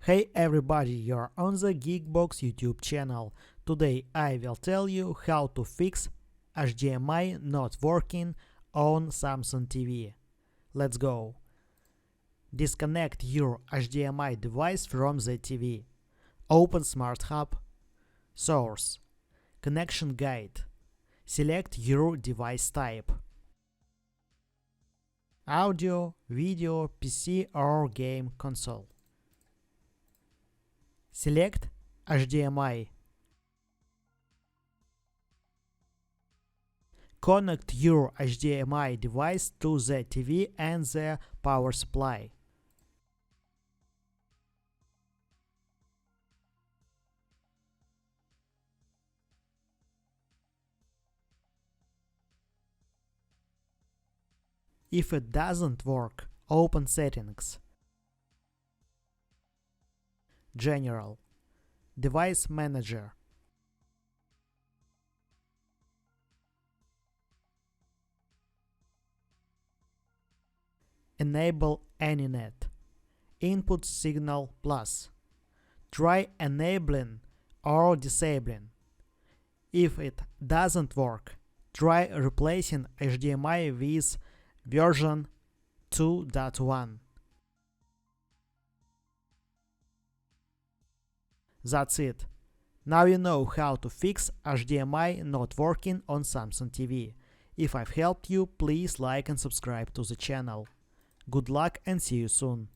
Hey everybody, you're on the Geekbox YouTube channel. Today I will tell you how to fix HDMI not working on Samsung TV. Let's go. Disconnect your HDMI device from the TV. Open Smart Hub. Source. Connection guide. Select your device type. Audio, video, PC or game console. Select HDMI. Connect your HDMI device to the TV and the power supply. If it doesn't work, open Settings. General. Device Manager. Enable AnyNet. Input signal plus. Try enabling or disabling. If it doesn't work, try replacing HDMI with version 2.1. That's it. Now you know how to fix HDMI not working on Samsung TV. If I've helped you, please like and subscribe to the channel. Good luck and see you soon.